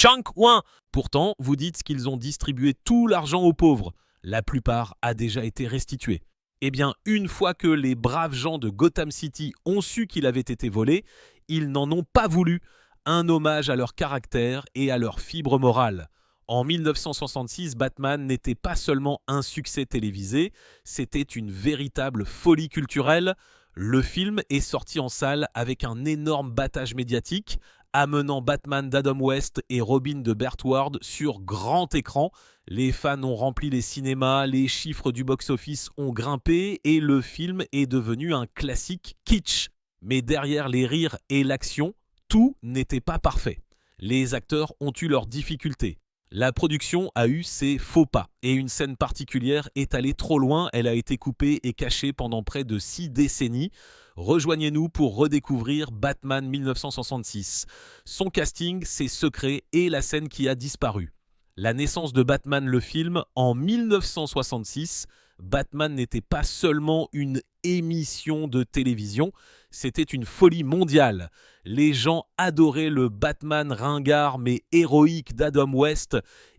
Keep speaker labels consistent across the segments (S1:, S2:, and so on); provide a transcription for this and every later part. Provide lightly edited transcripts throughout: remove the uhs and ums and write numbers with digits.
S1: Chunk Ouin. Pourtant, vous dites qu'ils ont distribué tout l'argent aux pauvres. La plupart a déjà été restitué. Eh bien, une fois que les braves gens de Gotham City ont su qu'il avait été volé, ils n'en ont pas voulu. Un hommage à leur caractère et à leur fibre morale. En 1966, Batman n'était pas seulement un succès télévisé, c'était une véritable folie culturelle. Le film est sorti en salle avec un énorme battage médiatique, amenant Batman d'Adam West et Robin de Bert Ward sur grand écran. Les fans ont rempli les cinémas, les chiffres du box-office ont grimpé et le film est devenu un classique kitsch. Mais derrière les rires et l'action, tout n'était pas parfait. Les acteurs ont eu leurs difficultés. La production a eu ses faux pas et une scène particulière est allée trop loin, elle a été coupée et cachée pendant près de 6 décennies. Rejoignez-nous pour redécouvrir Batman 1966. Son casting, ses secrets et la scène qui a disparu. La naissance de Batman le film en 1966, Batman n'était pas seulement une émission de télévision, c'était une folie mondiale. Les gens adoraient le Batman ringard mais héroïque d'Adam West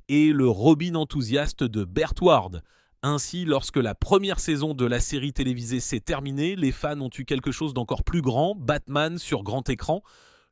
S1: et le Robin enthousiaste de Bert Ward. Ainsi, lorsque la première saison de la série télévisée s'est terminée, les fans ont eu quelque chose d'encore plus grand, Batman sur grand écran.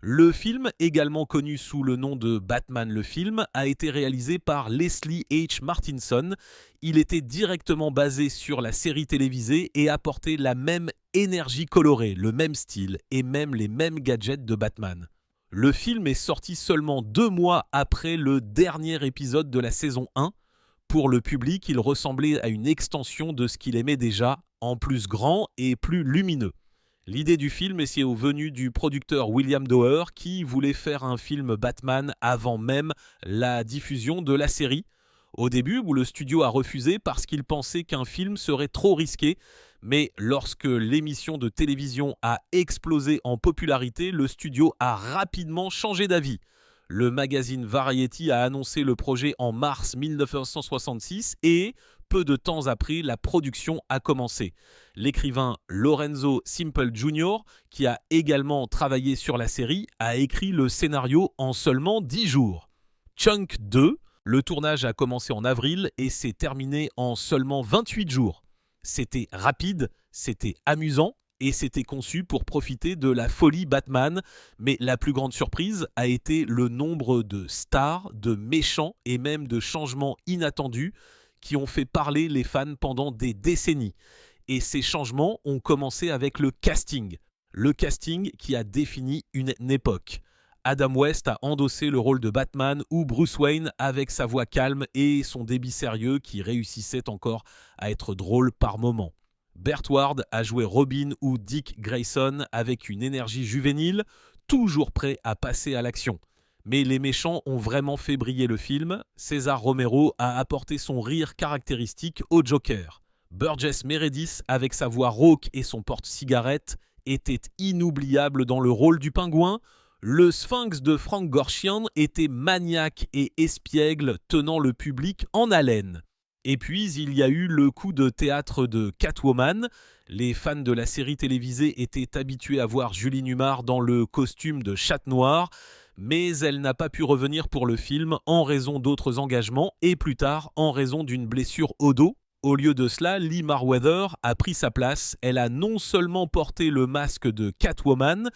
S1: Le film, également connu sous le nom de Batman le film, a été réalisé par Leslie H. Martinson. Il était directement basé sur la série télévisée et apportait la même énergie colorée, le même style et même les mêmes gadgets de Batman. Le film est sorti seulement 2 mois après le dernier épisode de la saison 1. Pour le public, il ressemblait à une extension de ce qu'il aimait déjà, en plus grand et plus lumineux. L'idée du film est venue du producteur William Dower qui voulait faire un film Batman avant même la diffusion de la série. Au début, le studio a refusé parce qu'il pensait qu'un film serait trop risqué, mais lorsque l'émission de télévision a explosé en popularité, le studio a rapidement changé d'avis. Le magazine Variety a annoncé le projet en mars 1966 et, peu de temps après, la production a commencé. L'écrivain Lorenzo Simple Jr., qui a également travaillé sur la série, a écrit le scénario en seulement 10 jours. Chunk 2, le tournage a commencé en avril et s'est terminé en seulement 28 jours. C'était rapide, c'était amusant et c'était conçu pour profiter de la folie Batman, mais la plus grande surprise a été le nombre de stars, de méchants et même de changements inattendus qui ont fait parler les fans pendant des décennies. Et ces changements ont commencé avec le casting. Le casting qui a défini une époque. Adam West a endossé le rôle de Batman ou Bruce Wayne avec sa voix calme et son débit sérieux qui réussissait encore à être drôle par moments. Bert Ward a joué Robin ou Dick Grayson avec une énergie juvénile, toujours prêt à passer à l'action. Mais les méchants ont vraiment fait briller le film. César Romero a apporté son rire caractéristique au Joker. Burgess Meredith, avec sa voix rauque et son porte-cigarette, était inoubliable dans le rôle du pingouin. Le Sphinx de Frank Gorshin était maniaque et espiègle, tenant le public en haleine. Et puis, il y a eu le coup de théâtre de Catwoman. Les fans de la série télévisée étaient habitués à voir Julie Newmar dans le costume de Chatte Noire, mais elle n'a pas pu revenir pour le film en raison d'autres engagements et plus tard en raison d'une blessure au dos. Au lieu de cela, Lee Marweather a pris sa place. Elle a non seulement porté le masque de Catwoman,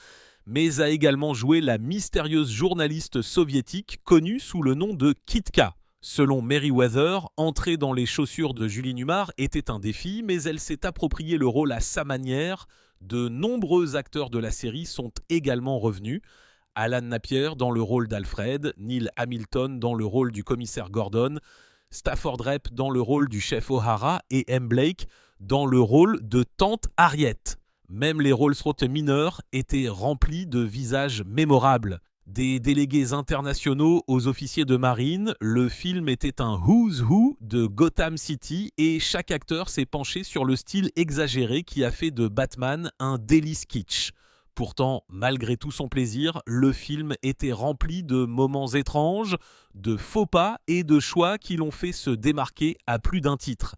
S1: mais a également joué la mystérieuse journaliste soviétique connue sous le nom de Kitka. Selon Merriweather, entrer dans les chaussures de Julie Newmar était un défi, mais elle s'est approprié le rôle à sa manière. De nombreux acteurs de la série sont également revenus. Alan Napier dans le rôle d'Alfred, Neil Hamilton dans le rôle du commissaire Gordon, Stafford Rep dans le rôle du chef O'Hara et M. Blake dans le rôle de tante Harriet. Même les Rolls-Royce mineurs étaient remplis de visages mémorables. Des délégués internationaux aux officiers de marine, le film était un who's who de Gotham City et chaque acteur s'est penché sur le style exagéré qui a fait de Batman un délice kitsch. Pourtant, malgré tout son plaisir, le film était rempli de moments étranges, de faux pas et de choix qui l'ont fait se démarquer à plus d'un titre.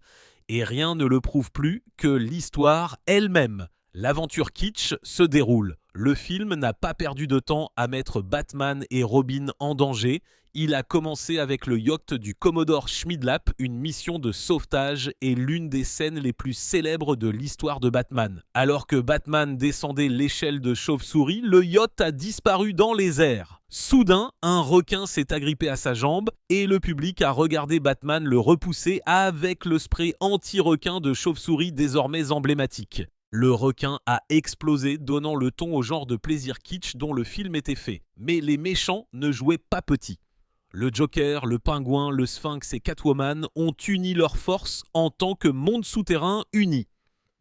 S1: Et rien ne le prouve plus que l'histoire elle-même. L'aventure kitsch se déroule. Le film n'a pas perdu de temps à mettre Batman et Robin en danger. Il a commencé avec le yacht du Commodore Schmidlap, une mission de sauvetage et l'une des scènes les plus célèbres de l'histoire de Batman. Alors que Batman descendait l'échelle de chauve-souris, le yacht a disparu dans les airs. Soudain, un requin s'est agrippé à sa jambe et le public a regardé Batman le repousser avec le spray anti-requin de chauve-souris désormais emblématique. Le requin a explosé, donnant le ton au genre de plaisir kitsch dont le film était fait. Mais les méchants ne jouaient pas petit. Le Joker, le Pingouin, le Sphinx et Catwoman ont uni leurs forces en tant que monde souterrain uni.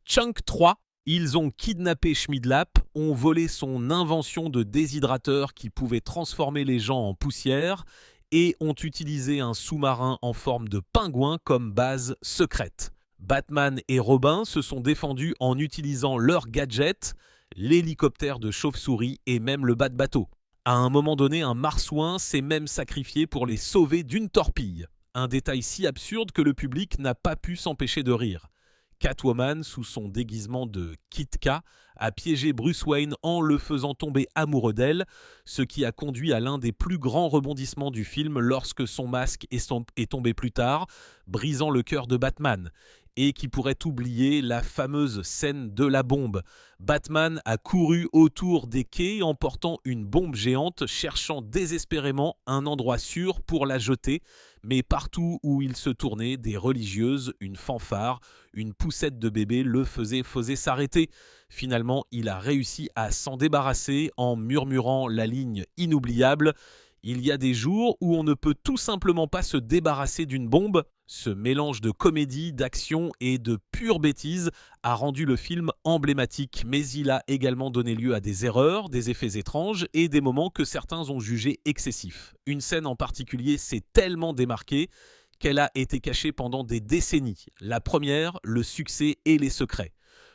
S1: Chunk 3, ils ont kidnappé Schmidlap, ont volé son invention de déshydrateur qui pouvait transformer les gens en poussière et ont utilisé un sous-marin en forme de pingouin comme base secrète. Batman et Robin se sont défendus en utilisant leurs gadgets, l'hélicoptère de chauve-souris et même le bat-bateau. À un moment donné, un marsouin s'est même sacrifié pour les sauver d'une torpille. Un détail si absurde que le public n'a pas pu s'empêcher de rire. Catwoman, sous son déguisement de Kitka, a piégé Bruce Wayne en le faisant tomber amoureux d'elle, ce qui a conduit à l'un des plus grands rebondissements du film lorsque son masque est tombé plus tard, brisant le cœur de Batman. Et qui pourrait oublier la fameuse scène de la bombe. Batman a couru autour des quais en portant une bombe géante, cherchant désespérément un endroit sûr pour la jeter, mais partout où il se tournait, des religieuses, une fanfare, une poussette de bébé le faisaient s'arrêter. Finalement, il a réussi à s'en débarrasser en murmurant la ligne inoubliable « Il y a des jours où on ne peut tout simplement pas se débarrasser d'une bombe ». Ce mélange de comédie, d'action et de pure bêtise a rendu le film emblématique, mais il a également donné lieu à des erreurs, des effets étranges et des moments que certains ont jugés excessifs. Une scène en particulier s'est tellement démarquée qu'elle a été cachée pendant des décennies. La première, le succès et les secrets.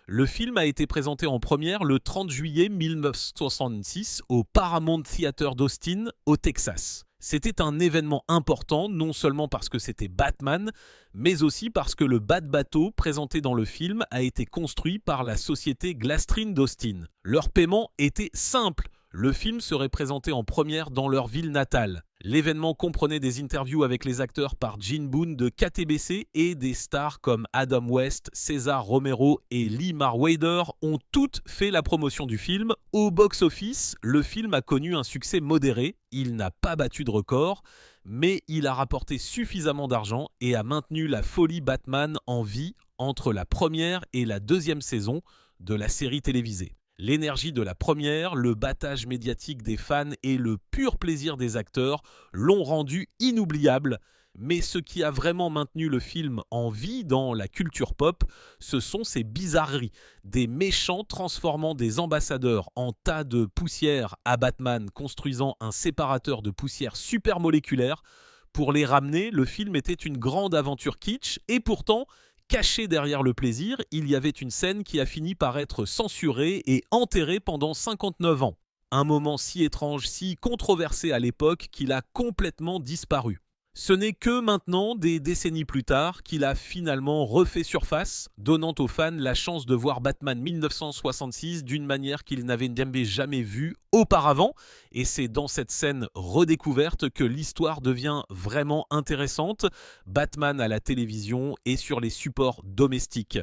S1: Le film a été présenté en première le 30 juillet 1966 au Paramount Theater d'Austin, au Texas. C'était un événement important, non seulement parce que c'était Batman, mais aussi parce que le bat-bateau présenté dans le film a été construit par la société Glasstream d'Austin. Leur paiement était simple. Le film serait présenté en première dans leur ville natale. L'événement comprenait des interviews avec les acteurs par Gene Boone de KTBC et des stars comme Adam West, César Romero et Lee Marwader ont toutes fait la promotion du film. Au box-office, le film a connu un succès modéré. Il n'a pas battu de record, mais il a rapporté suffisamment d'argent et a maintenu la folie Batman en vie entre la première et la deuxième saison de la série télévisée. L'énergie de la première, le battage médiatique des fans et le pur plaisir des acteurs l'ont rendu inoubliable. Mais ce qui a vraiment maintenu le film en vie dans la culture pop, ce sont ces bizarreries. Des méchants transformant des ambassadeurs en tas de poussière à Batman, construisant un séparateur de poussière supermoléculaire. Pour les ramener, le film était une grande aventure kitsch et pourtant, caché derrière le plaisir, il y avait une scène qui a fini par être censurée et enterrée pendant 59 ans. Un moment si étrange, si controversé à l'époque qu'il a complètement disparu. Ce n'est que maintenant, des décennies plus tard, qu'il a finalement refait surface, donnant aux fans la chance de voir Batman 1966 d'une manière qu'ils n'avaient jamais vue auparavant. Et c'est dans cette scène redécouverte que l'histoire devient vraiment intéressante. Batman à la télévision et sur les supports domestiques.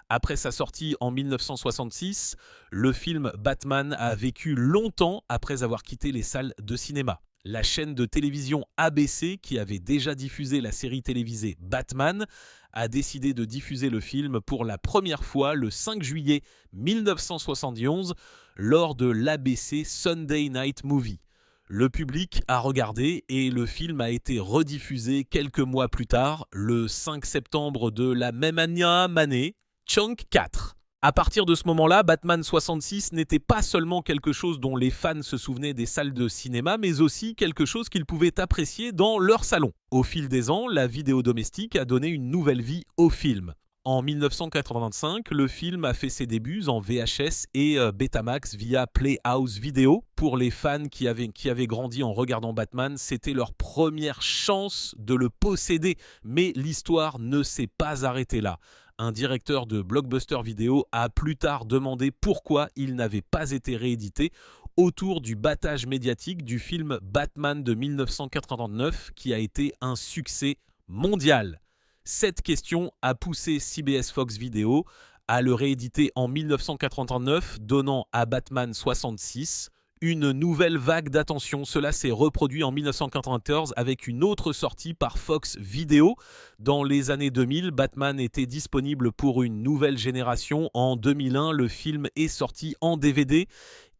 S1: Après sa sortie en 1966, le film Batman a vécu longtemps après avoir quitté les salles de cinéma. La chaîne de télévision ABC, qui avait déjà diffusé la série télévisée Batman, a décidé de diffuser le film pour la première fois le 5 juillet 1971 lors de l'ABC Sunday Night Movie. Le public a regardé et le film a été rediffusé quelques mois plus tard, le 5 septembre de la même année, Chunk 4. À partir de ce moment-là, Batman 66 n'était pas seulement quelque chose dont les fans se souvenaient des salles de cinéma, mais aussi quelque chose qu'ils pouvaient apprécier dans leur salon. Au fil des ans, la vidéo domestique a donné une nouvelle vie au film. En 1985, le film a fait ses débuts en VHS et Betamax via Playhouse Video. Pour les fans qui avaient grandi en regardant Batman, c'était leur première chance de le posséder. Mais l'histoire ne s'est pas arrêtée là. Un directeur de Blockbuster Video a plus tard demandé pourquoi il n'avait pas été réédité autour du battage médiatique du film Batman de 1989 qui a été un succès mondial. Cette question a poussé CBS Fox Video à le rééditer en 1989, donnant à Batman 66 une nouvelle vague d'attention. Cela s'est reproduit en 1994 avec une autre sortie par Fox Video. Dans les années 2000, Batman était disponible pour une nouvelle génération. En 2001, le film est sorti en DVD.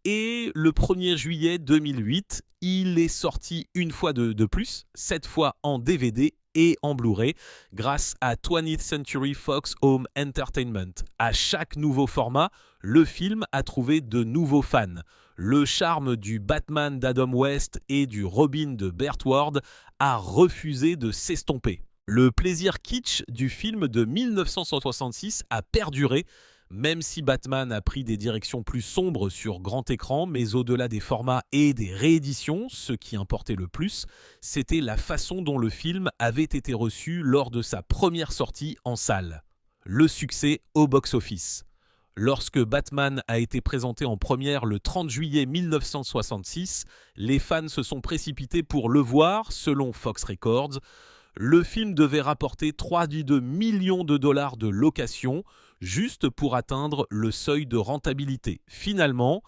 S1: Et le 1er juillet 2008, il est sorti une fois de plus, cette fois en DVD et en Blu-ray, grâce à 20th Century Fox Home Entertainment. À chaque nouveau format, le film a trouvé de nouveaux fans. Le charme du Batman d'Adam West et du Robin de Burt Ward a refusé de s'estomper. Le plaisir kitsch du film de 1966 a perduré, même si Batman a pris des directions plus sombres sur grand écran, mais au-delà des formats et des rééditions, ce qui importait le plus, c'était la façon dont le film avait été reçu lors de sa première sortie en salle. Le succès au box-office. Lorsque Batman a été présenté en première le 30 juillet 1966, les fans se sont précipités pour le voir, selon Fox Records. Le film devait rapporter 3,2 millions de dollars de location, juste pour atteindre le seuil de rentabilité. Finalement,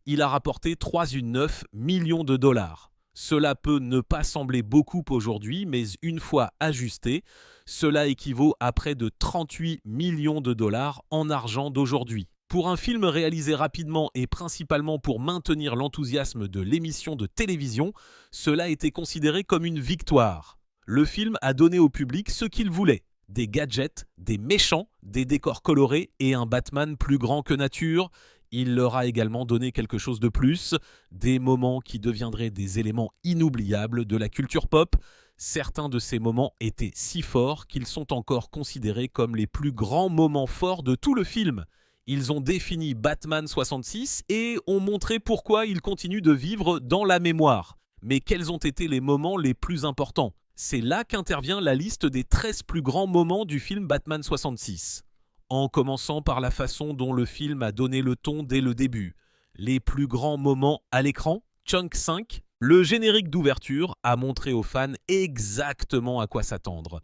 S1: il a rapporté 3,9 millions de dollars. Cela peut ne pas sembler beaucoup aujourd'hui, mais une fois ajusté, cela équivaut à près de 38 millions de dollars en argent d'aujourd'hui. Pour un film réalisé rapidement et principalement pour maintenir l'enthousiasme de l'émission de télévision, cela était considéré comme une victoire. Le film a donné au public ce qu'il voulait. Des gadgets, des méchants, des décors colorés et un Batman plus grand que nature. Il leur a également donné quelque chose de plus, des moments qui deviendraient des éléments inoubliables de la culture pop. Certains de ces moments étaient si forts qu'ils sont encore considérés comme les plus grands moments forts de tout le film. Ils ont défini Batman 66 et ont montré pourquoi il continue de vivre dans la mémoire. Mais quels ont été les moments les plus importants ? C'est là qu'intervient la liste des 13 plus grands moments du film Batman 66. En commençant par la façon dont le film a donné le ton dès le début. Les plus grands moments à l'écran, Chunk 5, le générique d'ouverture a montré aux fans exactement à quoi s'attendre.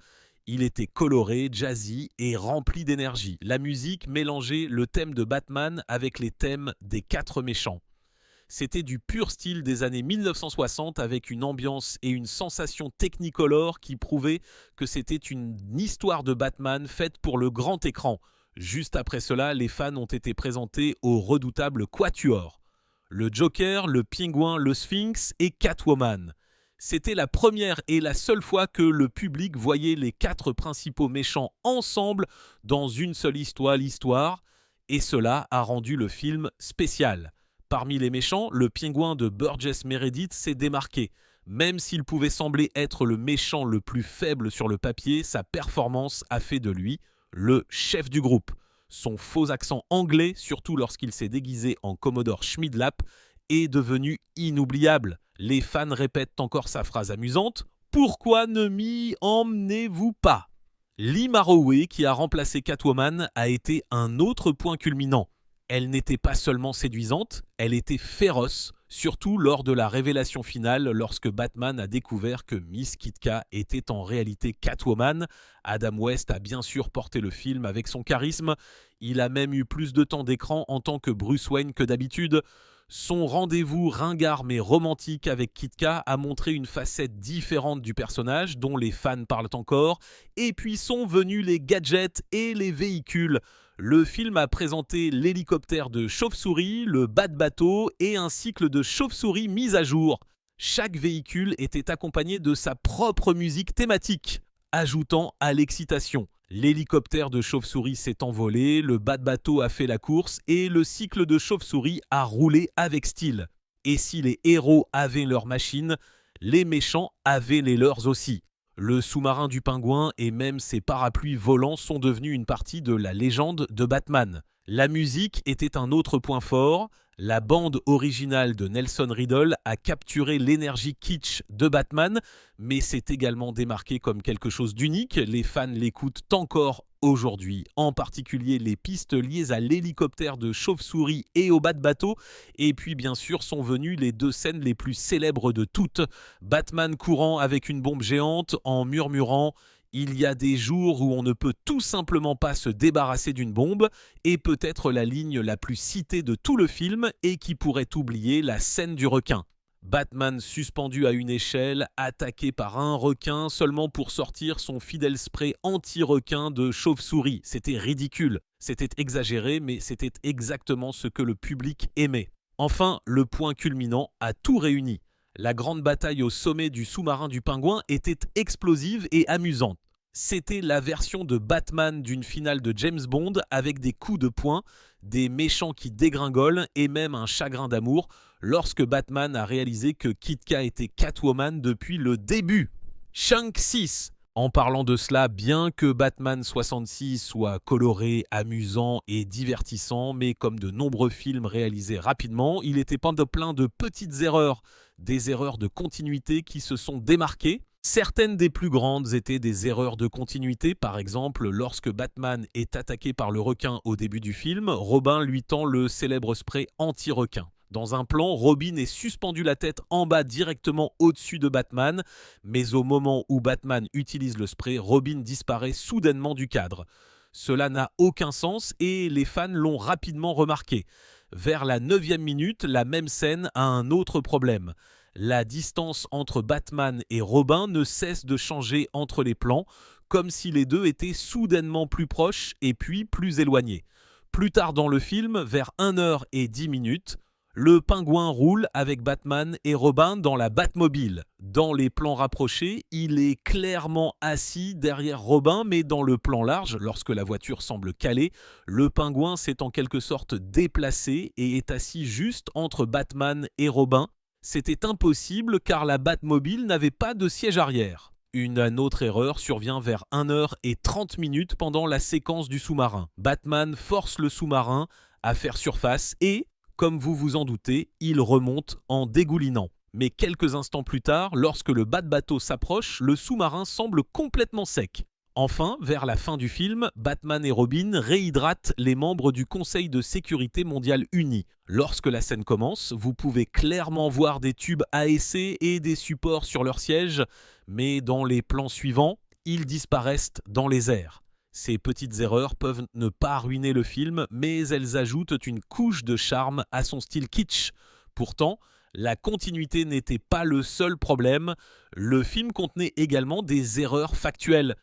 S1: Il était coloré, jazzy et rempli d'énergie. La musique mélangeait le thème de Batman avec les thèmes des 4 méchants. C'était du pur style des années 1960 avec une ambiance et une sensation technicolor qui prouvaient que c'était une histoire de Batman faite pour le grand écran. Juste après cela, les fans ont été présentés au redoutable Quatuor. Le Joker, le Pingouin, le Sphinx et Catwoman. C'était la première et la seule fois que le public voyait les 4 principaux méchants ensemble dans une seule histoire, et cela a rendu le film spécial. Parmi les méchants, le Pingouin de Burgess Meredith s'est démarqué. Même s'il pouvait sembler être le méchant le plus faible sur le papier, sa performance a fait de lui le chef du groupe. Son faux accent anglais, surtout lorsqu'il s'est déguisé en Commodore Schmidlap, est devenu inoubliable. Les fans répètent encore sa phrase amusante « Pourquoi ne m'y emmenez-vous pas ?» Lee Marroway, qui a remplacé Catwoman, a été un autre point culminant. Elle n'était pas seulement séduisante, elle était féroce, surtout lors de la révélation finale lorsque Batman a découvert que Miss Kitka était en réalité Catwoman. Adam West a bien sûr porté le film avec son charisme, il a même eu plus de temps d'écran en tant que Bruce Wayne que d'habitude. Son rendez-vous ringard mais romantique avec Kitka a montré une facette différente du personnage dont les fans parlent encore, et puis sont venus les gadgets et les véhicules. Le film a présenté l'hélicoptère de chauve-souris, le bat-bateau et un cycle de chauve-souris mis à jour. Chaque véhicule était accompagné de sa propre musique thématique, ajoutant à l'excitation. L'hélicoptère de chauve-souris s'est envolé, le bat-bateau a fait la course et le cycle de chauve-souris a roulé avec style. Et si les héros avaient leurs machines, les méchants avaient les leurs aussi. Le sous-marin du pingouin et même ses parapluies volants sont devenus une partie de la légende de Batman. La musique était un autre point fort. La bande originale de Nelson Riddle a capturé l'énergie kitsch de Batman, mais c'est également démarqué comme quelque chose d'unique. Les fans l'écoutent encore aujourd'hui, en particulier les pistes liées à l'hélicoptère de chauve-souris et au bat-bateau. Et puis bien sûr sont venues les deux scènes les plus célèbres de toutes. Batman courant avec une bombe géante en murmurant « Il y a des jours où on ne peut tout simplement pas se débarrasser d'une bombe » et peut-être la ligne la plus citée de tout le film et qui pourrait oublier la scène du requin. Batman suspendu à une échelle, attaqué par un requin seulement pour sortir son fidèle spray anti-requin de chauve-souris. C'était ridicule, c'était exagéré, mais c'était exactement ce que le public aimait. Enfin, le point culminant a tout réuni. La grande bataille au sommet du sous-marin du Pingouin était explosive et amusante. C'était la version de Batman d'une finale de James Bond avec des coups de poing, des méchants qui dégringolent et même un chagrin d'amour lorsque Batman a réalisé que Kitka était Catwoman depuis le début. Chunk 6. En parlant de cela, bien que Batman 66 soit coloré, amusant et divertissant, mais comme de nombreux films réalisés rapidement, il était plein de petites erreurs, des erreurs de continuité qui se sont démarquées. Certaines des plus grandes étaient des erreurs de continuité, par exemple lorsque Batman est attaqué par le requin au début du film, Robin lui tend le célèbre spray anti-requin. Dans un plan, Robin est suspendu la tête en bas directement au-dessus de Batman, mais au moment où Batman utilise le spray, Robin disparaît soudainement du cadre. Cela n'a aucun sens et les fans l'ont rapidement remarqué. Vers la 9e minute, la même scène a un autre problème. La distance entre Batman et Robin ne cesse de changer entre les plans, comme si les deux étaient soudainement plus proches et puis plus éloignés. Plus tard dans le film, vers 1h10, le Pingouin roule avec Batman et Robin dans la Batmobile. Dans les plans rapprochés, il est clairement assis derrière Robin, mais dans le plan large, lorsque la voiture semble calée, le Pingouin s'est en quelque sorte déplacé et est assis juste entre Batman et Robin. C'était impossible car la Batmobile n'avait pas de siège arrière. Une autre erreur survient vers 1h30 pendant la séquence du sous-marin. Batman force le sous-marin à faire surface et, comme vous vous en doutez, il remonte en dégoulinant. Mais quelques instants plus tard, lorsque le bat-bateau s'approche, le sous-marin semble complètement sec. Enfin, vers la fin du film, Batman et Robin réhydratent les membres du Conseil de sécurité mondiale uni. Lorsque la scène commence, vous pouvez clairement voir des tubes à essai et des supports sur leur siège, mais dans les plans suivants, ils disparaissent dans les airs. Ces petites erreurs peuvent ne pas ruiner le film, mais elles ajoutent une couche de charme à son style kitsch. Pourtant, la continuité n'était pas le seul problème. Le film contenait également des erreurs factuelles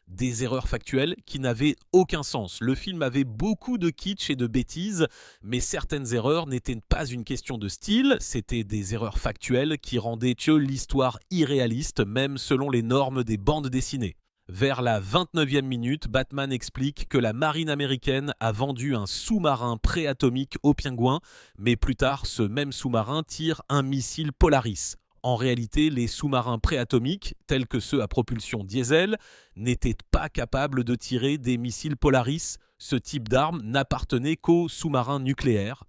S1: qui n'avaient aucun sens. Le film avait beaucoup de kitsch et de bêtises, mais certaines erreurs n'étaient pas une question de style, c'était des erreurs factuelles qui rendaient l'histoire irréaliste, même selon les normes des bandes dessinées. Vers la 29e minute, Batman explique que la marine américaine a vendu un sous-marin préatomique au Pingouin, mais plus tard, ce même sous-marin tire un missile Polaris. En réalité, les sous-marins préatomiques, tels que ceux à propulsion diesel, n'étaient pas capables de tirer des missiles Polaris. Ce type d'arme n'appartenait qu'aux sous-marins nucléaires.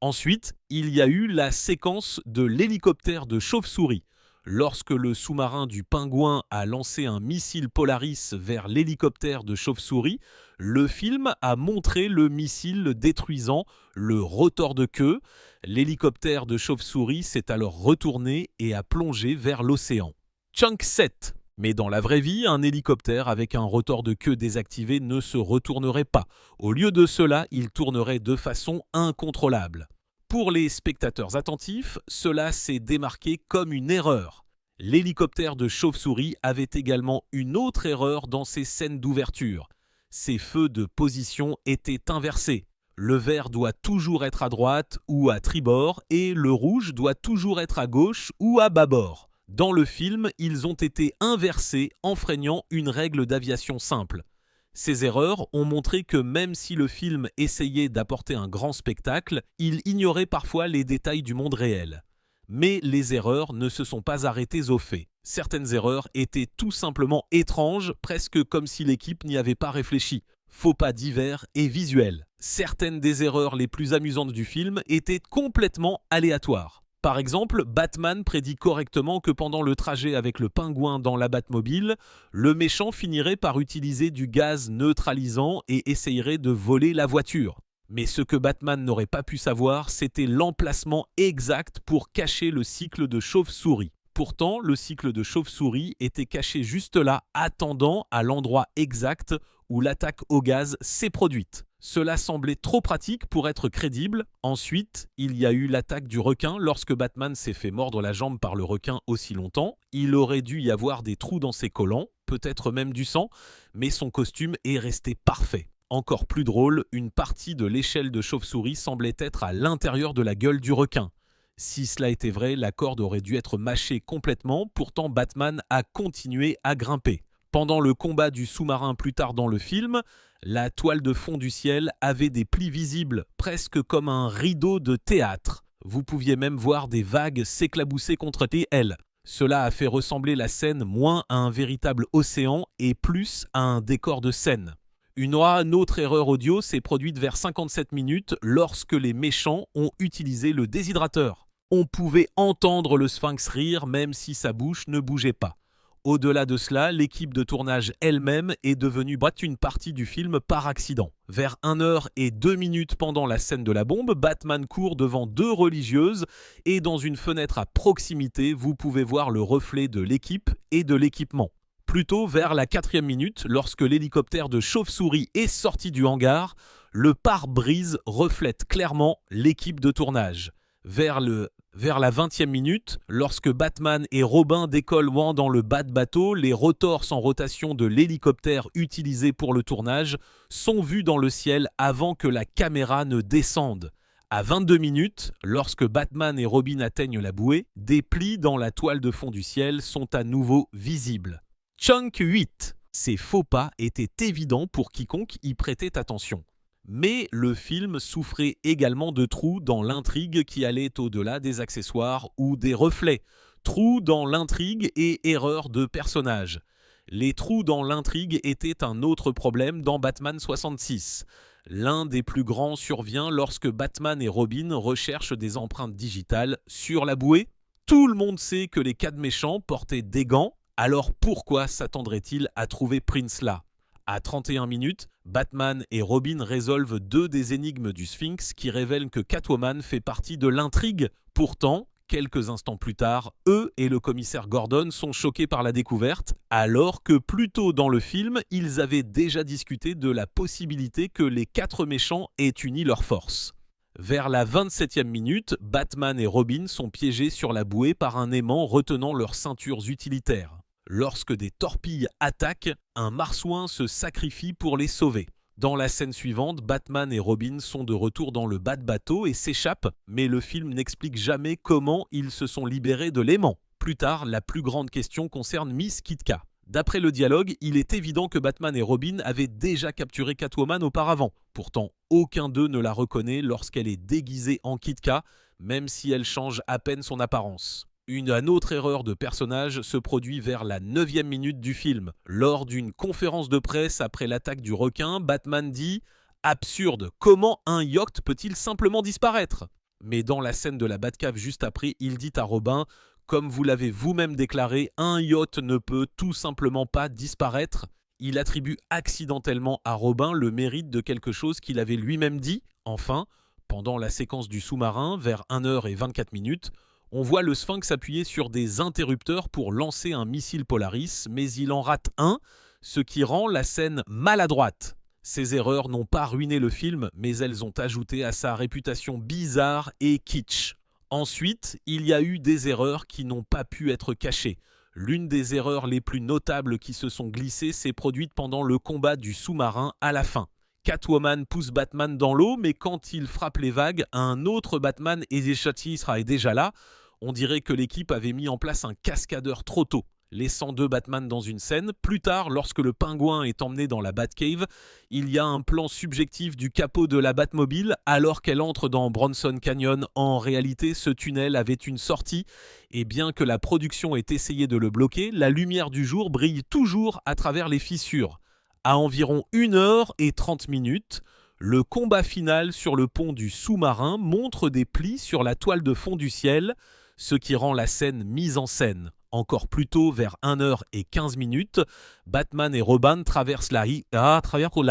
S1: Ensuite, il y a eu la séquence de l'hélicoptère de chauve-souris. Lorsque le sous-marin du Pingouin a lancé un missile Polaris vers l'hélicoptère de chauve-souris, le film a montré le missile détruisant le rotor de queue. L'hélicoptère de chauve-souris s'est alors retourné et a plongé vers l'océan. Chunk 7. Mais dans la vraie vie, un hélicoptère avec un rotor de queue désactivé ne se retournerait pas. Au lieu de cela, il tournerait de façon incontrôlable. Pour les spectateurs attentifs, cela s'est démarqué comme une erreur. L'hélicoptère de chauve-souris avait également une autre erreur dans ses scènes d'ouverture. Ses feux de position étaient inversés. Le vert doit toujours être à droite ou à tribord et le rouge doit toujours être à gauche ou à bâbord. Dans le film, ils ont été inversés, enfreignant une règle d'aviation simple. Ces erreurs ont montré que même si le film essayait d'apporter un grand spectacle, il ignorait parfois les détails du monde réel. Mais les erreurs ne se sont pas arrêtées aux faits. Certaines erreurs étaient tout simplement étranges, presque comme si l'équipe n'y avait pas réfléchi. Faux pas divers et visuels. Certaines des erreurs les plus amusantes du film étaient complètement aléatoires. Par exemple, Batman prédit correctement que pendant le trajet avec le pingouin dans la Batmobile, le méchant finirait par utiliser du gaz neutralisant et essayerait de voler la voiture. Mais ce que Batman n'aurait pas pu savoir, c'était l'emplacement exact pour cacher le cycle de chauve-souris. Pourtant, le cycle de chauve-souris était caché juste là, attendant à l'endroit exact où l'attaque au gaz s'est produite. Cela semblait trop pratique pour être crédible. Ensuite, il y a eu l'attaque du requin lorsque Batman s'est fait mordre la jambe par le requin aussi longtemps. Il aurait dû y avoir des trous dans ses collants, peut-être même du sang, mais son costume est resté parfait. Encore plus drôle, une partie de l'échelle de chauve-souris semblait être à l'intérieur de la gueule du requin. Si cela était vrai, la corde aurait dû être mâchée complètement, pourtant Batman a continué à grimper. Pendant le combat du sous-marin plus tard dans le film, la toile de fond du ciel avait des plis visibles, presque comme un rideau de théâtre. Vous pouviez même voir des vagues s'éclabousser contre elle. Cela a fait ressembler la scène moins à un véritable océan et plus à un décor de scène. Une autre erreur audio s'est produite vers 57 minutes lorsque les méchants ont utilisé le déshydrateur. On pouvait entendre le sphinx rire même si sa bouche ne bougeait pas. Au-delà de cela, l'équipe de tournage elle-même est devenue une partie du film par accident. Vers 1h02 pendant la scène de la bombe, Batman court devant 2 religieuses et dans une fenêtre à proximité, vous pouvez voir le reflet de l'équipe et de l'équipement. Plutôt vers la 4e minute, lorsque l'hélicoptère de chauve-souris est sorti du hangar, le pare-brise reflète clairement l'équipe de tournage. Vers la 20e minute, lorsque Batman et Robin décollent dans le bas de bateau, les rotors sans rotation de l'hélicoptère utilisé pour le tournage sont vus dans le ciel avant que la caméra ne descende. À 22 minutes, lorsque Batman et Robin atteignent la bouée, des plis dans la toile de fond du ciel sont à nouveau visibles. Chunk 8. Ces faux pas étaient évidents pour quiconque y prêtait attention. Mais le film souffrait également de trous dans l'intrigue qui allaient au-delà des accessoires ou des reflets. Trous dans l'intrigue et erreurs de personnages. Les trous dans l'intrigue étaient un autre problème dans Batman 66. L'un des plus grands survient lorsque Batman et Robin recherchent des empreintes digitales sur la bouée. Tout le monde sait que les 4 méchants portaient des gants, alors pourquoi s'attendraient-ils à trouver Prince là ? À 31 minutes, Batman et Robin résolvent 2 des énigmes du Sphinx qui révèlent que Catwoman fait partie de l'intrigue. Pourtant, quelques instants plus tard, eux et le commissaire Gordon sont choqués par la découverte, alors que plus tôt dans le film, ils avaient déjà discuté de la possibilité que les 4 méchants aient uni leurs forces. Vers la 27e minute, Batman et Robin sont piégés sur la bouée par un aimant retenant leurs ceintures utilitaires. Lorsque des torpilles attaquent, un marsouin se sacrifie pour les sauver. Dans la scène suivante, Batman et Robin sont de retour dans le bas de bateau et s'échappent, mais le film n'explique jamais comment ils se sont libérés de l'aimant. Plus tard, la plus grande question concerne Miss Kitka. D'après le dialogue, il est évident que Batman et Robin avaient déjà capturé Catwoman auparavant. Pourtant, aucun d'eux ne la reconnaît lorsqu'elle est déguisée en Kitka, même si elle change à peine son apparence. Une autre erreur de personnage se produit vers la 9e minute du film. Lors d'une conférence de presse après l'attaque du requin, Batman dit « Absurde, comment un yacht peut-il simplement disparaître ?» Mais dans la scène de la Batcave juste après, il dit à Robin « Comme vous l'avez vous-même déclaré, un yacht ne peut tout simplement pas disparaître. » Il attribue accidentellement à Robin le mérite de quelque chose qu'il avait lui-même dit. Enfin, pendant la séquence du sous-marin, vers 1h24, on voit le Sphinx appuyer sur des interrupteurs pour lancer un missile Polaris, mais il en rate un, ce qui rend la scène maladroite. Ces erreurs n'ont pas ruiné le film, mais elles ont ajouté à sa réputation bizarre et kitsch. Ensuite, il y a eu des erreurs qui n'ont pas pu être cachées. L'une des erreurs les plus notables qui se sont glissées s'est produite pendant le combat du sous-marin à la fin. Catwoman pousse Batman dans l'eau, mais quand il frappe les vagues, un autre Batman est déjà là. On dirait que l'équipe avait mis en place un cascadeur trop tôt, laissant 2 Batman dans une scène. Plus tard, lorsque le pingouin est emmené dans la Batcave, il y a un plan subjectif du capot de la Batmobile alors qu'elle entre dans Bronson Canyon. En réalité, ce tunnel avait une sortie et bien que la production ait essayé de le bloquer, la lumière du jour brille toujours à travers les fissures. À environ 1h30, le combat final sur le pont du sous-marin montre des plis sur la toile de fond du ciel, ce qui rend la scène mise en scène. Encore plus tôt, vers 1h15, Batman et Robin traversent la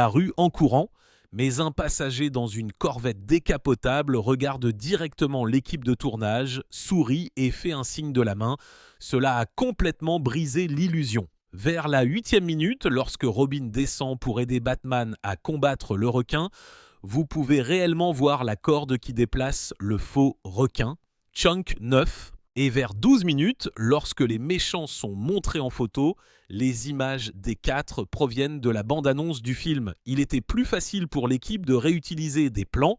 S1: rue en courant, mais un passager dans une corvette décapotable regarde directement l'équipe de tournage, sourit et fait un signe de la main. Cela a complètement brisé l'illusion. Vers la 8e minute, lorsque Robin descend pour aider Batman à combattre le requin, vous pouvez réellement voir la corde qui déplace le faux requin. Chunk 9. Et vers 12 minutes, lorsque les méchants sont montrés en photo, les images des 4 proviennent de la bande-annonce du film. Il était plus facile pour l'équipe de réutiliser des plans,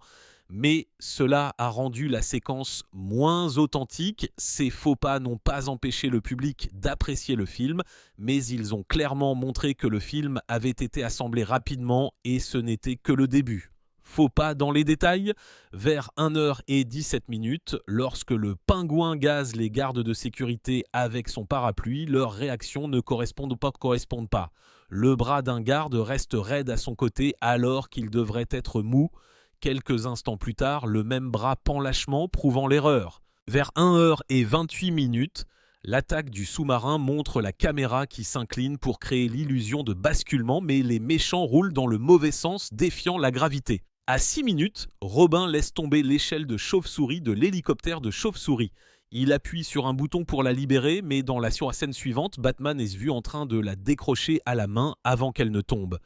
S1: mais cela a rendu la séquence moins authentique. Ces faux pas n'ont pas empêché le public d'apprécier le film, mais ils ont clairement montré que le film avait été assemblé rapidement et ce n'était que le début. Faux pas dans les détails, vers 1h17, lorsque le pingouin gaze les gardes de sécurité avec son parapluie, leurs réactions ne correspondent pas. Le bras d'un garde reste raide à son côté alors qu'il devrait être mou. Quelques instants plus tard, le même bras pend lâchement, prouvant l'erreur. Vers 1h28, l'attaque du sous-marin montre la caméra qui s'incline pour créer l'illusion de basculement, mais les méchants roulent dans le mauvais sens, défiant la gravité. À 6 minutes, Robin laisse tomber l'échelle de chauve-souris de l'hélicoptère de chauve-souris. Il appuie sur un bouton pour la libérer, mais dans la scène suivante, Batman est vu en train de la décrocher à la main avant qu'elle ne tombe.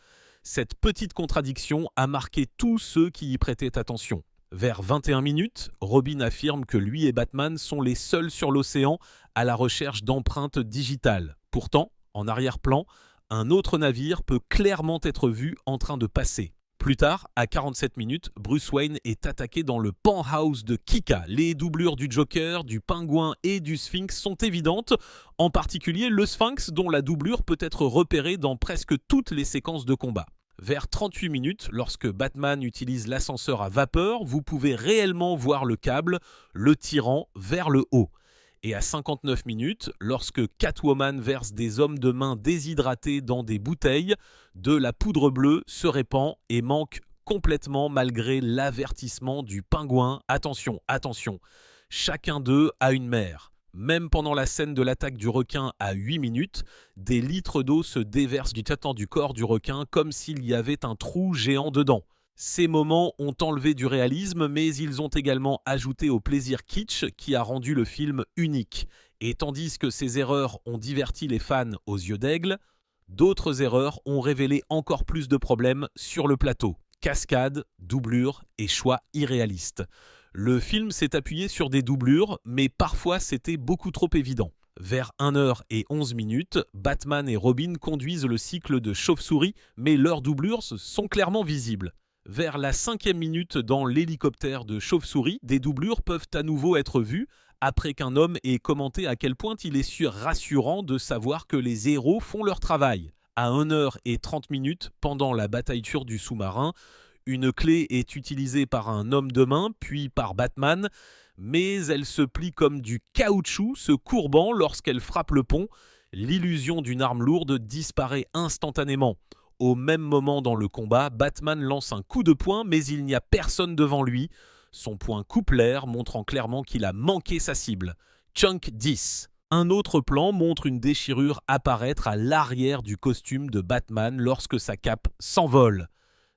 S1: Cette petite contradiction a marqué tous ceux qui y prêtaient attention. Vers 21 minutes, Robin affirme que lui et Batman sont les seuls sur l'océan à la recherche d'empreintes digitales. Pourtant, en arrière-plan, un autre navire peut clairement être vu en train de passer. Plus tard, à 47 minutes, Bruce Wayne est attaqué dans le penthouse de Kika. Les doublures du Joker, du Pingouin et du Sphinx sont évidentes, en particulier le Sphinx dont la doublure peut être repérée dans presque toutes les séquences de combat. Vers 38 minutes, lorsque Batman utilise l'ascenseur à vapeur, vous pouvez réellement voir le câble, le tirant vers le haut. Et à 59 minutes, lorsque Catwoman verse des hommes de main déshydratés dans des bouteilles, de la poudre bleue se répand et manque complètement malgré l'avertissement du pingouin. Attention, attention, chacun d'eux a une mère. Même pendant la scène de l'attaque du requin à 8 minutes, des litres d'eau se déversent du corps du requin comme s'il y avait un trou géant dedans. Ces moments ont enlevé du réalisme, mais ils ont également ajouté au plaisir kitsch qui a rendu le film unique. Et tandis que ces erreurs ont diverti les fans aux yeux d'aigle, d'autres erreurs ont révélé encore plus de problèmes sur le plateau. Cascades, doublures et choix irréalistes. Le film s'est appuyé sur des doublures, mais parfois c'était beaucoup trop évident. Vers 1h11, Batman et Robin conduisent le cycle de chauve-souris, mais leurs doublures sont clairement visibles. Vers la 5e minute dans l'hélicoptère de chauve-souris, des doublures peuvent à nouveau être vues après qu'un homme ait commenté à quel point il est rassurant de savoir que les héros font leur travail. À 1h30, pendant la bataille du sous-marin, une clé est utilisée par un homme de main, puis par Batman, mais elle se plie comme du caoutchouc, se courbant lorsqu'elle frappe le pont. L'illusion d'une arme lourde disparaît instantanément. Au même moment dans le combat, Batman lance un coup de poing, mais il n'y a personne devant lui. Son poing coupe l'air, montrant clairement qu'il a manqué sa cible. Chunk 10. Un autre plan montre une déchirure apparaître à l'arrière du costume de Batman lorsque sa cape s'envole.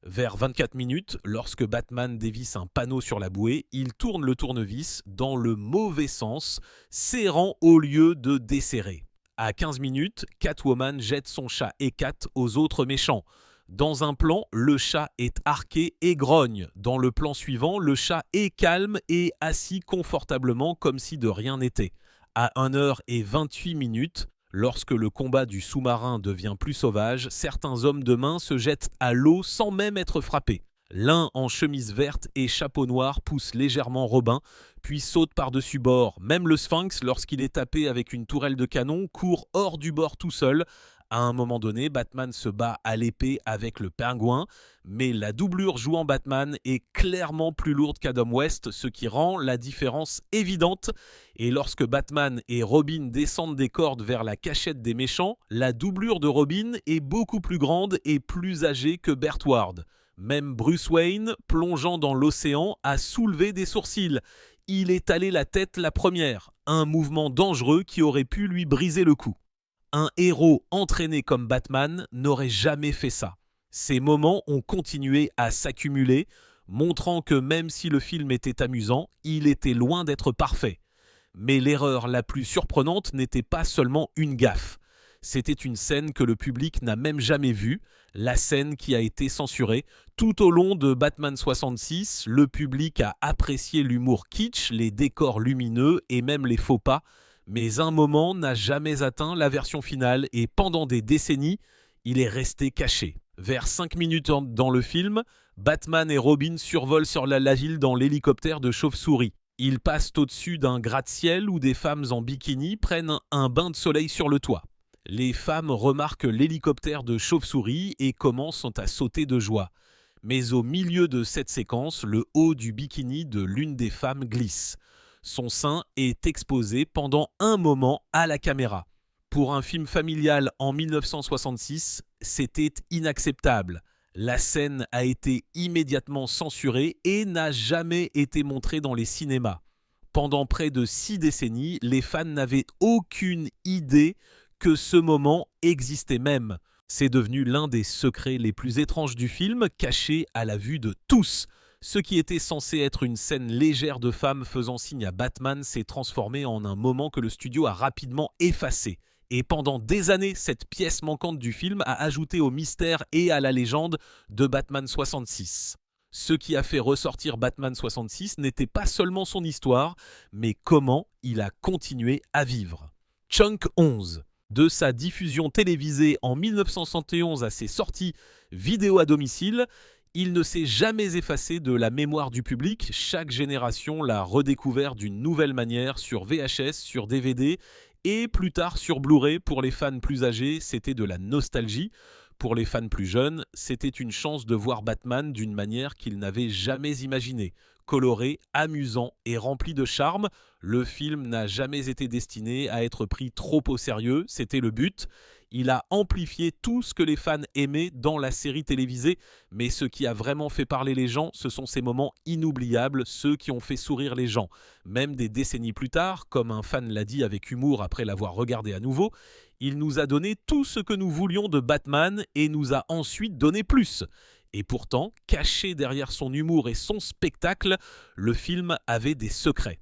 S1: Vers 24 minutes, lorsque Batman dévisse un panneau sur la bouée, il tourne le tournevis dans le mauvais sens, serrant au lieu de desserrer. À 15 minutes, Catwoman jette son chat Hécat aux autres méchants. Dans un plan, le chat est arqué et grogne. Dans le plan suivant, le chat est calme et assis confortablement comme si de rien n'était. À 1h28, lorsque le combat du sous-marin devient plus sauvage, certains hommes de main se jettent à l'eau sans même être frappés. L'un en chemise verte et chapeau noir pousse légèrement Robin, puis saute par-dessus bord. Même le Sphinx, lorsqu'il est tapé avec une tourelle de canon, court hors du bord tout seul. À un moment donné, Batman se bat à l'épée avec le pingouin, mais la doublure jouant Batman est clairement plus lourde qu'Adam West, ce qui rend la différence évidente. Et lorsque Batman et Robin descendent des cordes vers la cachette des méchants, la doublure de Robin est beaucoup plus grande et plus âgée que Burt Ward. Même Bruce Wayne, plongeant dans l'océan, a soulevé des sourcils. Il étalait la tête la première, un mouvement dangereux qui aurait pu lui briser le cou. Un héros entraîné comme Batman n'aurait jamais fait ça. Ces moments ont continué à s'accumuler, montrant que même si le film était amusant, il était loin d'être parfait. Mais l'erreur la plus surprenante n'était pas seulement une gaffe. C'était une scène que le public n'a même jamais vue, la scène qui a été censurée. Tout au long de Batman 66, le public a apprécié l'humour kitsch, les décors lumineux et même les faux pas, mais un moment n'a jamais atteint la version finale et pendant des décennies, il est resté caché. Vers 5 minutes dans le film, Batman et Robin survolent sur la ville dans l'hélicoptère de chauve-souris. Ils passent au-dessus d'un gratte-ciel où des femmes en bikini prennent un bain de soleil sur le toit. Les femmes remarquent l'hélicoptère de chauve-souris et commencent à sauter de joie. Mais au milieu de cette séquence, le haut du bikini de l'une des femmes glisse. Son sein est exposé pendant un moment à la caméra. Pour un film familial en 1966, c'était inacceptable. La scène a été immédiatement censurée et n'a jamais été montrée dans les cinémas. Pendant près de 6 décennies, les fans n'avaient aucune idée que ce moment existait même. C'est devenu l'un des secrets les plus étranges du film, caché à la vue de tous. Ce qui était censé être une scène légère de femmes faisant signe à Batman s'est transformé en un moment que le studio a rapidement effacé. Et pendant des années, cette pièce manquante du film a ajouté au mystère et à la légende de Batman 66. Ce qui a fait ressortir Batman 66 n'était pas seulement son histoire, mais comment il a continué à vivre. Chunk 11. De sa diffusion télévisée en 1971 à ses sorties vidéo à domicile, il ne s'est jamais effacé de la mémoire du public. Chaque génération l'a redécouvert d'une nouvelle manière sur VHS, sur DVD et plus tard sur Blu-ray. Pour les fans plus âgés, c'était de la nostalgie. Pour les fans plus jeunes, c'était une chance de voir Batman d'une manière qu'ils n'avaient jamais imaginée. Coloré, amusant et rempli de charme, le film n'a jamais été destiné à être pris trop au sérieux, c'était le but. Il a amplifié tout ce que les fans aimaient dans la série télévisée, mais ce qui a vraiment fait parler les gens, ce sont ces moments inoubliables, ceux qui ont fait sourire les gens. Même des décennies plus tard, comme un fan l'a dit avec humour après l'avoir regardé à nouveau, il nous a donné tout ce que nous voulions de Batman et nous a ensuite donné plus. Et pourtant, caché derrière son humour et son spectacle, le film avait des secrets.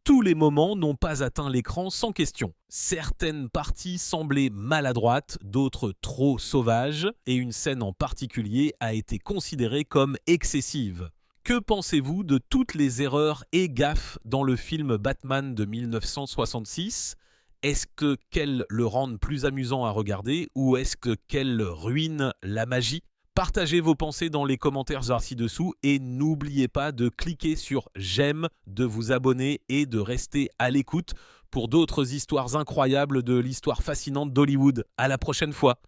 S1: Tous les moments n'ont pas atteint l'écran sans question. Certaines parties semblaient maladroites, d'autres trop sauvages, et une scène en particulier a été considérée comme excessive. Que pensez-vous de toutes les erreurs et gaffes dans le film Batman de 1966 ? Est-ce qu'elles le rendent plus amusant à regarder ou est-ce qu'elles ruinent la magie ? Partagez vos pensées dans les commentaires ci-dessous et n'oubliez pas de cliquer sur j'aime, de vous abonner et de rester à l'écoute pour d'autres histoires incroyables de l'histoire fascinante d'Hollywood. À la prochaine fois.